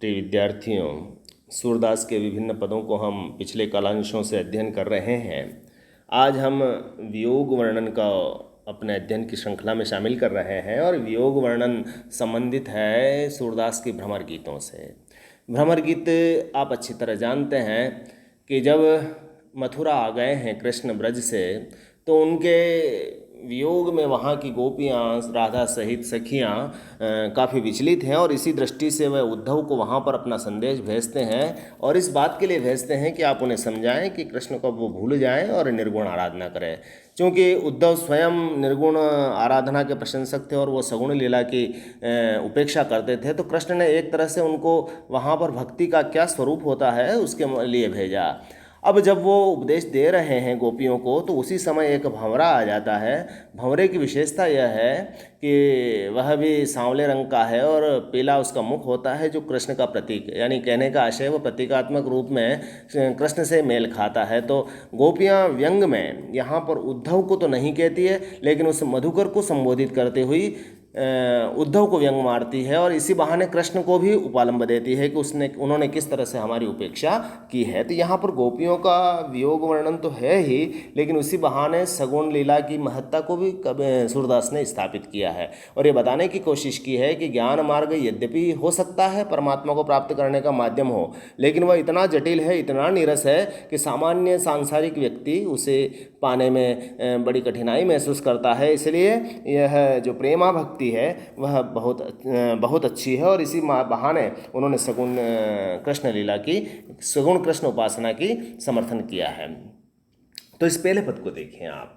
प्रिय विद्यार्थियों, सूरदास के विभिन्न पदों को हम पिछले कालांशों से अध्ययन कर रहे हैं। आज हम वियोग वर्णन का अपने अध्ययन की श्रृंखला में शामिल कर रहे हैं और वियोग वर्णन संबंधित है सूरदास के भ्रमर गीतों से। भ्रमर गीत आप अच्छी तरह जानते हैं कि जब मथुरा आ गए हैं कृष्ण ब्रज से, तो उनके वियोग में वहाँ की गोपियाँ राधा सहित सखियाँ काफ़ी विचलित हैं और इसी दृष्टि से वह उद्धव को वहाँ पर अपना संदेश भेजते हैं और इस बात के लिए भेजते हैं कि आप उन्हें समझाएं कि कृष्ण को वो भूल जाएं और निर्गुण आराधना करें। क्योंकि उद्धव स्वयं निर्गुण आराधना के प्रशंसक थे और वो सगुण लीला की उपेक्षा करते थे, तो कृष्ण ने एक तरह से उनको वहाँ पर भक्ति का क्या स्वरूप होता है उसके लिए भेजा। अब जब वो उपदेश दे रहे हैं गोपियों को, तो उसी समय एक भंवरा आ जाता है। भंवरे की विशेषता यह है कि वह भी सांवले रंग का है और पीला उसका मुख होता है, जो कृष्ण का प्रतीक, यानी कहने का आशय वो प्रतीकात्मक रूप में कृष्ण से मेल खाता है। तो गोपियाँ व्यंग में यहाँ पर उद्धव को तो नहीं कहती है, लेकिन उस मधुकर को संबोधित करते हुए उद्धव को व्यंग मारती है और इसी बहाने कृष्ण को भी उपालंब देती है कि उन्होंने किस तरह से हमारी उपेक्षा की है। तो यहाँ पर गोपियों का वियोग वर्णन तो है ही, लेकिन उसी बहाने सगुण लीला की महत्ता को भी सूरदास ने स्थापित किया है और ये बताने की कोशिश की है कि ज्ञान मार्ग यद्यपि हो सकता है परमात्मा को प्राप्त करने का माध्यम हो, लेकिन वह इतना जटिल है, इतना नीरस है कि सामान्य सांसारिक व्यक्ति उसे पाने में बड़ी कठिनाई महसूस करता है। इसलिए यह जो प्रेमा भक्ति है वह बहुत अच्छी है और इसी बहाने उन्होंने सगुण कृष्ण लीला की, सगुण कृष्ण उपासना की समर्थन किया है। तो इस पहले पद को देखें आप।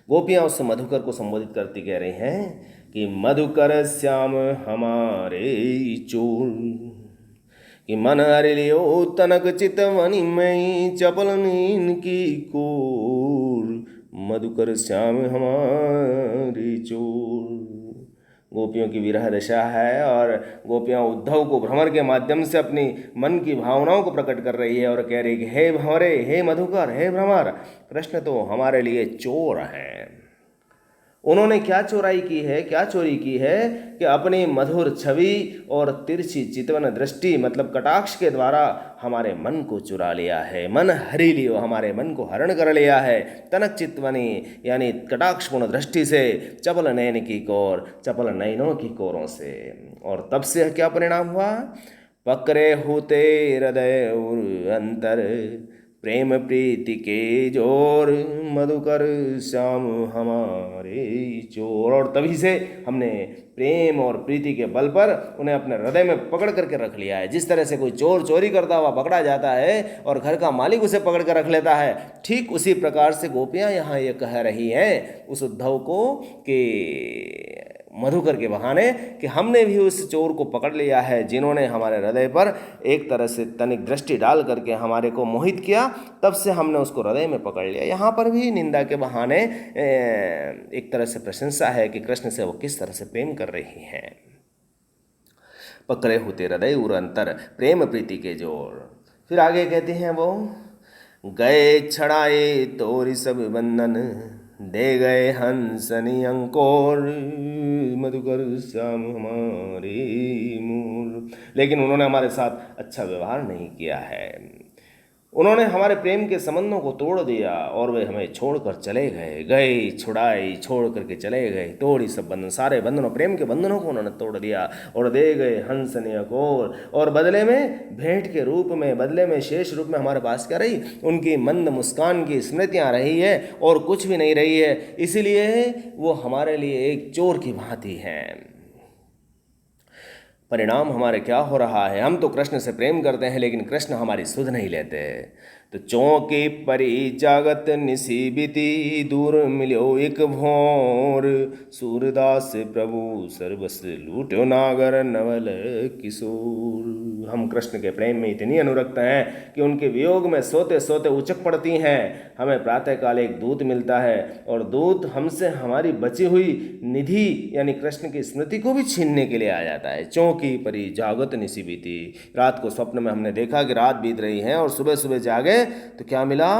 गोपियाँ उस मधुकर को संबोधित करती कह रही हैं कि मधुकर श्याम हमारे चोर, कि मन हरि लियो तनक चितवनी में चपल नीन की कोर, मधुकर श्याम हमारे चोर। गोपियों की विरह दशा है और गोपियाँ उद्धव को भ्रमर के माध्यम से अपनी मन की भावनाओं को प्रकट कर रही है और कह रही कि हे भंवरे, हे मधुकर, हे भ्रमर, कृष्ण तो हमारे लिए चोर हैं। उन्होंने क्या चोरी की है कि अपनी मधुर छवि और तिरछी चितवन दृष्टि, मतलब कटाक्ष के द्वारा हमारे मन को चुरा लिया है। मन हरि लियो, हमारे मन को हरण कर लिया है। तनक चितवनी यानी कटाक्षपूर्ण दृष्टि से, चपल नयन की कोर, चपल नयनों की कोरों से। और तब से क्या परिणाम हुआ? पकड़े होते हृदय और अंतर, प्रेम प्रीति के जोर, मधुकर श्याम हमारे चोर। और तभी से हमने प्रेम और प्रीति के बल पर उन्हें अपने हृदय में पकड़ करके रख लिया है। जिस तरह से कोई चोर चोरी करता हुआ पकड़ा जाता है और घर का मालिक उसे पकड़ कर रख लेता है, ठीक उसी प्रकार से गोपियाँ यहाँ ये कह रही हैं उस उद्धव को कि मधुकर के बहाने कि हमने भी उस चोर को पकड़ लिया है जिन्होंने हमारे हृदय पर एक तरह से तनिक दृष्टि डाल करके हमारे को मोहित किया, तब से हमने उसको हृदय में पकड़ लिया। यहाँ पर भी निंदा के बहाने एक तरह से प्रशंसा है कि कृष्ण से वो किस तरह से प्रेम कर रही हैं। पकड़े होते हृदय उर अंतर, प्रेम प्रीति के जोर। फिर आगे कहते हैं वो, गए छड़ाए तोरी सब बंधन, दे गए हंसनी अंकोर, मधुकर श्याम हमारे मूल। लेकिन उन्होंने हमारे साथ अच्छा व्यवहार नहीं किया है। उन्होंने हमारे प्रेम के संबंधों को तोड़ दिया और वे हमें छोड़कर चले गए छुड़ाई, छोड़ करके चले गए, तोड़ी सब बंधन, सारे बंधनों, प्रेम के बंधनों को उन्होंने तोड़ दिया और दे गए हंसनीय कोर। और बदले में भेंट के रूप में, बदले में शेष रूप में हमारे पास क्या रही? उनकी मंद मुस्कान की स्मृतियाँ रही है और कुछ भी नहीं रही है। इसीलिए वो हमारे लिए एक चोर की भांति हैं। परिणाम हमारे क्या हो रहा है? हम तो कृष्ण से प्रेम करते हैं, लेकिन कृष्ण हमारी सुध नहीं लेते। तो चौके परी जागत निसी बीती, दूर मिलो एक भोर, सूरदास प्रभु सर्वस लूट्यो नागर नवल किशोर। हम कृष्ण के प्रेम में इतनी अनुरक्त हैं कि उनके वियोग में सोते सोते उचक पड़ती हैं। हमें प्रातःकाल एक दूत मिलता है और दूत हमसे हमारी बची हुई निधि यानी कृष्ण की स्मृति को भी छीनने के लिए आ जाता है। चौकी परी जागत निसी बीती, रात को स्वप्न में हमने देखा कि रात बीत रही है और सुबह सुबह जागे तो क्या मिला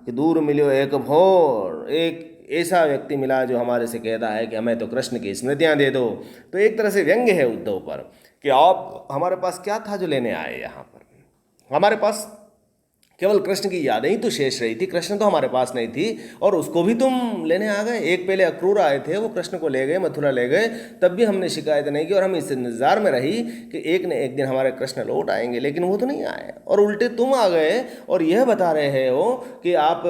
कि दूर मिलो एक भोर, एक ऐसा व्यक्ति मिला जो हमारे से कहता है कि हमें तो कृष्ण की स्मृतियाँ दे दो। तो एक तरह से व्यंग्य है उद्धव पर कि आप हमारे पास क्या था जो लेने आए यहाँ पर। हमारे पास केवल कृष्ण की यादें ही तो शेष रही थी, कृष्ण तो हमारे पास नहीं थी, और उसको भी तुम लेने आ गए। एक पहले अक्रूर आए थे, वो कृष्ण को ले गए, मथुरा ले गए, तब भी हमने शिकायत नहीं की और हम इस इंतजार में रही कि एक न एक दिन हमारे कृष्ण लौट आएंगे, लेकिन वो तो नहीं आए। और उल्टे तुम आ गए और यह बता रहे हो कि आप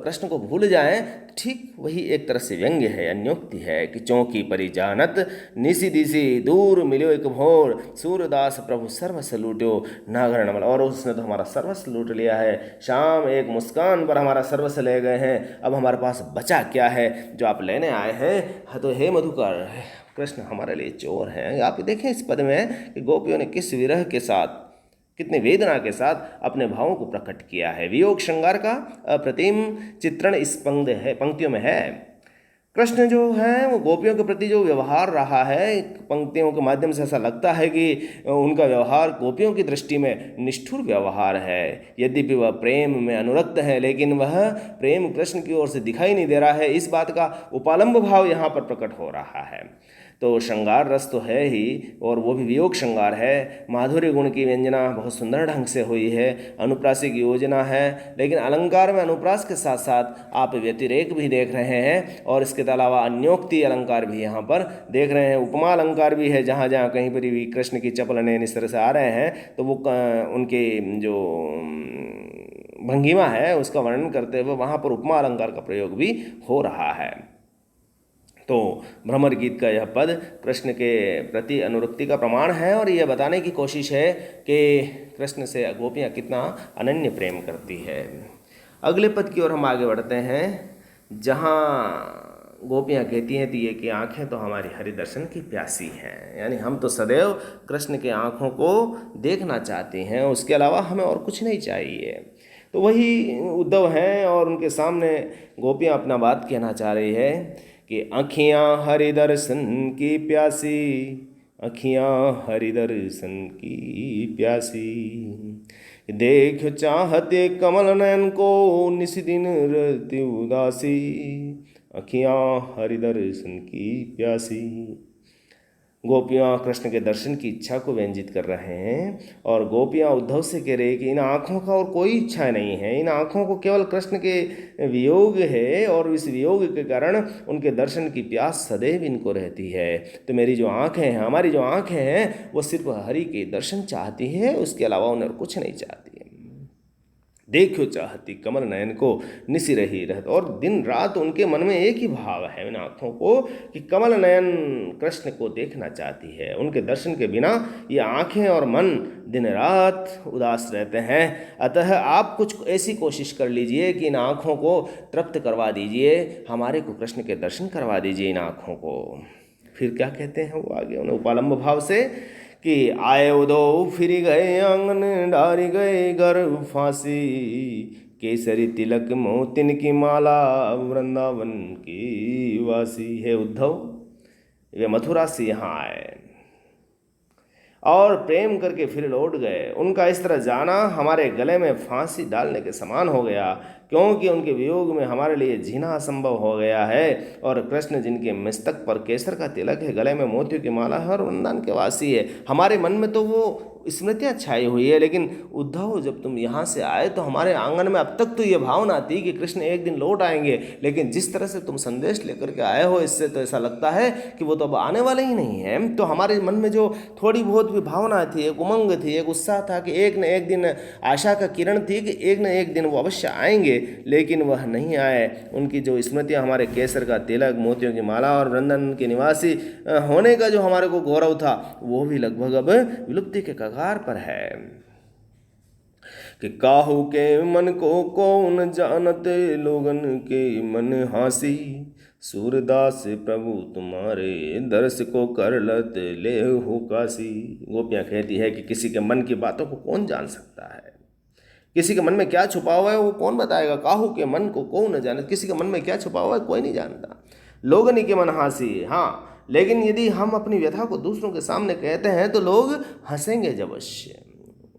कृष्ण को भूल जाएं। ठीक वही एक तरह से व्यंग्य है, अन्योक्ति है कि चौकी परी जानत निसी दिसी दूर मिलो एक भोर, सूरदास प्रभु सर्वस्व लूट्यो नागर नमल। और उसने तो हमारा सर्वस्व लूट लिया है, शाम एक मुस्कान पर हमारा सर्वस्व ले गए हैं। अब हमारे पास बचा क्या है जो आप लेने आए हैं? हाँ, तो हे मधुकर, कृष्ण हमारे लिए चोर हैं। आप देखें इस पद में कि गोपियों ने किस विरह के साथ, कितने वेदना के साथ अपने भावों को प्रकट किया है। वियोग श्रृंगार का अप्रतिम चित्रण इस पंक्तियों में है। कृष्ण जो है वो गोपियों के प्रति जो व्यवहार रहा है, पंक्तियों के माध्यम से ऐसा लगता है कि उनका व्यवहार गोपियों की दृष्टि में निष्ठुर व्यवहार है। यद्यपि वह प्रेम में अनुरक्त है, लेकिन वह प्रेम कृष्ण की ओर से दिखाई नहीं दे रहा है। इस बात का उपालंब भाव यहाँ पर प्रकट हो रहा है। तो श्रृंगार रस तो है ही, और वो भी वियोग श्रृंगार है। माधुर्य गुण की व्यंजना बहुत सुंदर ढंग से हुई है, अनुप्रासिक योजना है, लेकिन अलंकार में अनुप्रास के साथ साथ आप व्यतिरेक भी देख रहे हैं, और इसके अलावा अन्योक्ति अलंकार भी यहाँ पर देख रहे हैं। उपमा अलंकार भी है, जहाँ जहाँ कहीं पर भी कृष्ण की चपल नयन इस तरह से आ रहे हैं, तो वो उनके जो भंगिमा है उसका वर्णन करते हुए वहाँ पर उपमा अलंकार का प्रयोग भी हो रहा है। तो भ्रमर गीत का यह पद कृष्ण के प्रति अनुरक्ति का प्रमाण है, और यह बताने की कोशिश है कि कृष्ण से गोपियाँ कितना अनन्य प्रेम करती है। अगले पद की ओर हम आगे बढ़ते हैं, जहाँ गोपियाँ कहती हैं ये कि आँखें तो हमारी हरि दर्शन की प्यासी हैं, यानी हम तो सदैव कृष्ण के आँखों को देखना चाहते हैं, उसके अलावा हमें और कुछ नहीं चाहिए। तो वही उद्धव हैं और उनके सामने गोपियाँ अपना बात कहना चाह रही है कि अखियाँ हरि दर्शन की प्यासी, अखियाँ हरि दर्शन की प्यासी, देख चाहते कमल नयन को निस दिन रहती उदासी, अखियाँ हरि दर्शन की प्यासी। गोपियाँ कृष्ण के दर्शन की इच्छा को व्यंजित कर रहे हैं, और गोपियाँ उद्धव से कह रहे कि इन आँखों का और कोई इच्छा नहीं है, इन आँखों को केवल कृष्ण के वियोग है, और इस वियोग के कारण उनके दर्शन की प्यास सदैव इनको रहती है। तो मेरी जो आँखें हैं, हमारी जो आँखें हैं, वो सिर्फ हरि के दर्शन चाहती है, उसके अलावा उन्हें और कुछ नहीं चाहती है। देखो चाहती कमल नयन को निसी रही रहत, और दिन रात उनके मन में एक ही भाव है इन आँखों को कि कमल नयन कृष्ण को देखना चाहती है। उनके दर्शन के बिना ये आँखें और मन दिन रात उदास रहते हैं। अतः आप कुछ ऐसी कोशिश कर लीजिए कि इन आँखों को तृप्त करवा दीजिए, हमारे को कृष्ण के दर्शन करवा दीजिए इन आँखों को। फिर क्या कहते हैं वो आगे उन्हें उपालंब भाव से कि आए उदो फिर गए आंगन डारी गए घर फांसी, केसरी तिलक मोतिन की माला वृंदावन की वासी। है उद्धव, वे मथुरा से यहाँ आए और प्रेम करके फिर लौट गए। उनका इस तरह जाना हमारे गले में फांसी डालने के समान हो गया, क्योंकि उनके वियोग में हमारे लिए जीना असंभव हो गया है। और कृष्ण जिनके मस्तक पर केसर का तिलक है, गले में मोतियों की माला है और वृंदावन के वासी है, हमारे मन में तो वो स्मृतियाँ छाई हुई है। लेकिन उद्धव, जब तुम यहाँ से आए तो हमारे आंगन में अब तक तो ये भावना थी कि कृष्ण एक दिन लौट आएंगे, लेकिन जिस तरह से तुम संदेश लेकर के आए हो, इससे तो ऐसा लगता है कि वो तो अब आने वाले ही नहीं है। तो हमारे मन में जो थोड़ी बहुत भी भावना थी, एक उमंग थी, एक उत्साह था कि एक न एक दिन, आशा का किरण थी कि एक न एक दिन वो अवश्य आएंगे, लेकिन वह नहीं आए। उनकी जो स्मृतियाँ, हमारे केसर का तिलक, मोतियों की माला और वृंदावन के निवासी होने का जो हमारे को गौरव था, वो भी लगभग अब विलुप्ति के कगार पर है। कि काहू के मन को कौन जानत, लोगन के मन हासी, सूरदास प्रभु तुम्हारे दर्श को कर लत ले हो काशी। गोपियाँ कहती है कि किसी के मन की बातों को कौन जान सकता है, किसी के मन में क्या छुपा हुआ है वो कौन बताएगा। काहू के मन को कौन न जाने, किसी के मन में क्या छुपा हुआ है कोई नहीं जानता। लोगन के मन हासी, हाँ, लेकिन यदि हम अपनी व्यथा को दूसरों के सामने कहते हैं तो लोग हंसेंगे अवश्य,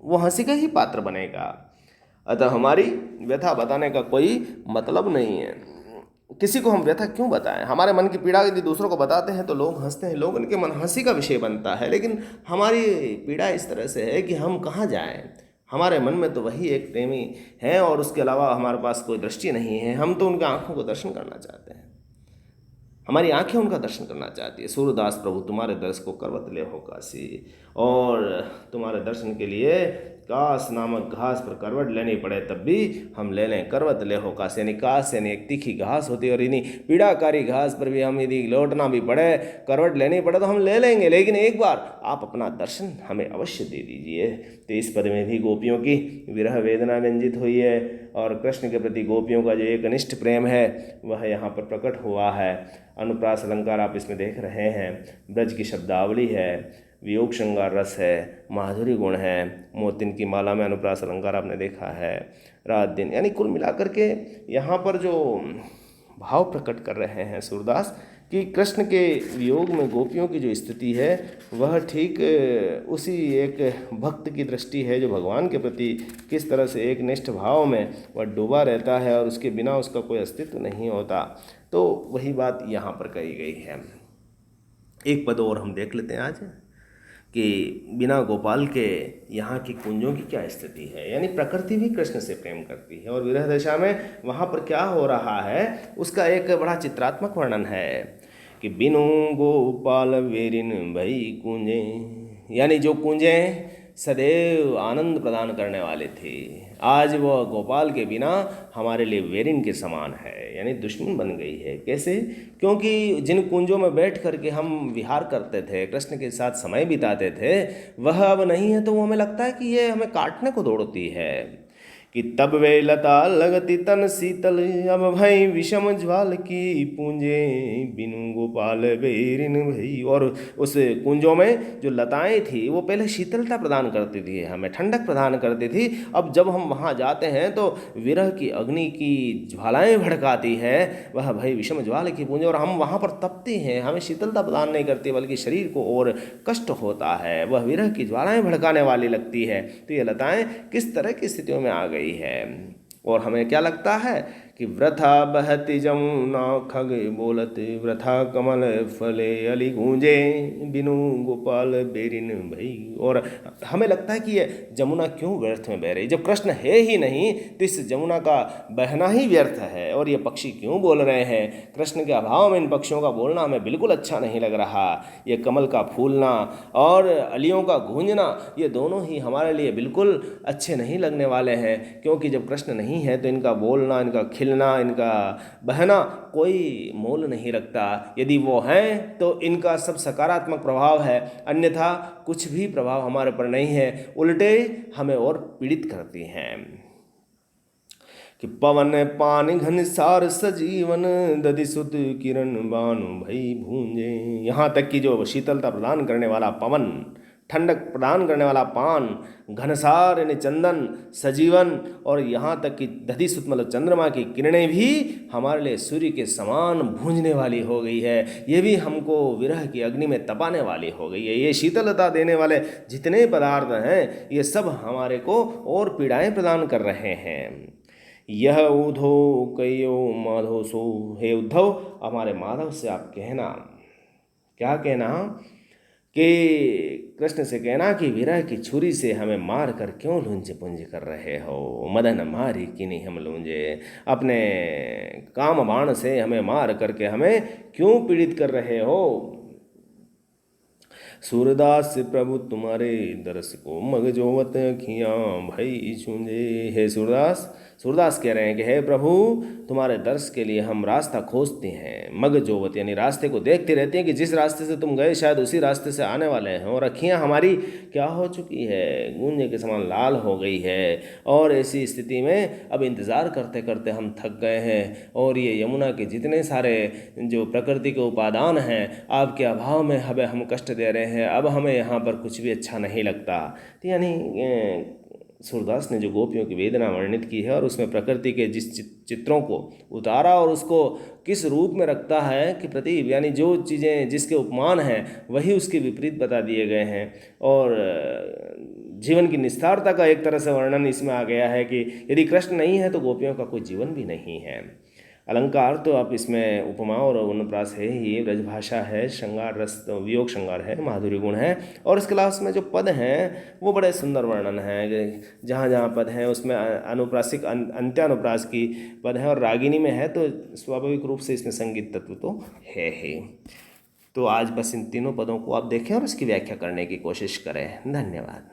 वो हंसी का ही पात्र बनेगा। अतः हमारी व्यथा बताने का कोई मतलब नहीं है। किसी को हम व्यथा क्यों बताएं? हमारे मन की पीड़ा यदि दूसरों को बताते हैं तो लोग हंसते हैं, लोग उनके मन हंसी का विषय बनता है। लेकिन हमारी पीड़ा इस तरह से है कि हम कहाँ जाएं? हमारे मन में तो वही एक प्रेमी है और उसके अलावा हमारे पास कोई दृष्टि नहीं है। हम तो उनकी आंखों को दर्शन करना चाहते हैं, हमारी आंखें उनका दर्शन करना चाहती है। सूरदास प्रभु तुम्हारे दर्श को करवत ले हो काशी, और तुम्हारे दर्शन के लिए काश नामक घास पर करवट लेनी पड़े तब भी हम ले लें करवत ले हो काशी। यानी काश यानी एक तीखी घास होती है, और इन्हीं पीड़ाकारी घास पर भी हम यदि लौटना भी पड़े, करवट लेनी पड़े तो हम ले लेंगे, लेकिन एक बार आप अपना दर्शन हमें अवश्य दे दीजिए। तो इस पद में भी गोपियों की विरह वेदना व्यंजित हुई है, और कृष्ण के प्रति गोपियों का जो एक अनिष्ट प्रेम है वह यहाँ पर प्रकट हुआ है। अनुप्रास अलंकार आप इसमें देख रहे हैं, ब्रज की शब्दावली है, वियोग श्रृंगार रस है, माधुरी गुण है, मोतिन की माला में अनुप्रास अलंकार आपने देखा है, रात दिन, यानी कुल मिलाकर के यहाँ पर जो भाव प्रकट कर रहे हैं सूरदास कि कृष्ण के वियोग में गोपियों की जो स्थिति है वह ठीक उसी एक भक्त की दृष्टि है जो भगवान के प्रति किस तरह से एक निष्ठ भाव में वह डूबा रहता है और उसके बिना उसका कोई अस्तित्व नहीं होता। तो वही बात यहाँ पर कही गई है। एक पद और हम देख लेते हैं आज कि बिना गोपाल के यहाँ की कुंजों की क्या स्थिति है। यानी प्रकृति भी कृष्ण से प्रेम करती है, और विरह दशा में वहाँ पर क्या हो रहा है उसका एक बड़ा चित्रात्मक वर्णन है कि बिनु गोपाल वेरिन भई कुंजे, यानी जो कुंजें सदैव आनंद प्रदान करने वाले थे, आज वह गोपाल के बिना हमारे लिए वेरिन के समान है, यानी दुश्मन बन गई है। कैसे? क्योंकि जिन कुंजों में बैठ करके हम विहार करते थे, कृष्ण के साथ समय बिताते थे, वह अब नहीं है, तो वो हमें लगता है कि ये हमें काटने को दौड़ती है कि तब वे लता लगती तन शीतल, अब भई विषम ज्वाल की पूंजे, बिनु गोपाल बेरिन भई। और उस कुंजों में जो लताएं थी वो पहले शीतलता प्रदान करती थी, हमें ठंडक प्रदान करती थी। अब जब हम वहाँ जाते हैं तो विरह की अग्नि की ज्वालाएं भड़काती है वह भई विषम ज्वाल की पूंजे, और हम वहाँ पर तपते हैं, हमें शीतलता प्रदान नहीं करती बल्कि शरीर को और कष्ट होता है, वह विरह की ज्वालाएं भड़काने वाली लगती है। तो ये लताएं किस तरह की स्थितियों में आ गई है, और हमें क्या लगता है कि वृथा बहती जमुना खग बोलत, वृथा कमल फले अली गूंजे, बिनु गोपाल बेरिन भई। और हमें लगता है कि ये जमुना क्यों व्यर्थ में बह रही, जब कृष्ण है ही नहीं तो इस जमुना का बहना ही व्यर्थ है, और ये पक्षी क्यों बोल रहे हैं। कृष्ण के अभाव में इन पक्षियों का बोलना हमें बिल्कुल अच्छा नहीं लग रहा। ये कमल का फूलना और अलियों का गूंजना, ये दोनों ही हमारे लिए बिल्कुल अच्छे नहीं लगने वाले हैं, क्योंकि जब कृष्ण नहीं है तो इनका बोलना, इनका खिलना, इनका बहना कोई मोल नहीं रखता। यदि वो हैं तो इनका सब सकारात्मक प्रभाव है, अन्यथा कुछ भी प्रभाव हमारे पर नहीं है, उल्टे हमें और पीड़ित करती हैं। कि पवन पान घनसार सजीवन, दधि सुत किरण बानु भई भूंजे। यहाँ तक कि जो शीतलता प्रदान करने वाला पवन, ठंडक प्रदान करने वाला पान, घनसार यानी चंदन, सजीवन, और यहाँ तक कि दधि सुत मतलब चंद्रमा की किरणें भी हमारे लिए सूर्य के समान भूंजने वाली हो गई है। ये भी हमको विरह की अग्नि में तपाने वाली हो गई है। ये शीतलता देने वाले जितने पदार्थ हैं ये सब हमारे को और पीड़ाएं प्रदान कर रहे हैं। यह उद्धव कयो माधव सो, हे उद्धव हमारे माधव से आप कहना, क्या कहना कि कृष्ण से कहना कि विरह की छुरी से हमें मार कर क्यों लूंज पुंज कर रहे हो, मदन मारी कि नहीं हम लूंजे, अपने काम बाण से हमें मार करके हमें क्यों पीड़ित कर रहे हो। सूरदास प्रभु तुम्हारे दरस को मग जोवत खियाँ भई चूंजे। हे सूरदास, सूरदास कह रहे हैं कि हे प्रभु तुम्हारे दर्श के लिए हम रास्ता खोजते हैं, मग जोवत यानी रास्ते को देखते रहते हैं कि जिस रास्ते से तुम गए शायद उसी रास्ते से आने वाले हैं, और अखियाँ हमारी क्या हो चुकी है, गूंजे के समान लाल हो गई है, और ऐसी स्थिति में अब इंतज़ार करते करते हम थक गए हैं, और ये यमुना के जितने सारे जो प्रकृति के उपादान हैं आपके अभाव में हमें हम कष्ट दे रहे हैं, अब हमें यहाँ पर कुछ भी अच्छा नहीं लगता। तो यानी सूरदास ने जो गोपियों की वेदना वर्णित की है और उसमें प्रकृति के जिस चित्रों को उतारा और उसको किस रूप में रखता है कि प्रतीक, यानी जो चीज़ें जिसके उपमान हैं वही उसके विपरीत बता दिए गए हैं, और जीवन की निस्तारता का एक तरह से वर्णन इसमें आ गया है कि यदि कृष्ण नहीं है तो गोपियों का कोई जीवन भी नहीं है। अलंकार तो आप इसमें उपमा और अनुप्रास है ही, ब्रजभाषा है, श्रृंगार रस तो वियोग श्रृंगार है, माधुर्य गुण है, और इसके अलावा उसमें जो पद हैं वो बड़े सुंदर वर्णन है। जहाँ जहाँ पद हैं उसमें अनुप्रासिक अंत्यानुप्रास की पद है, और रागिनी में है, तो स्वाभाविक रूप से इसमें संगीत तत्व तो है ही। तो आज बस इन तीनों पदों को आप देखें और इसकी व्याख्या करने की कोशिश करें। धन्यवाद।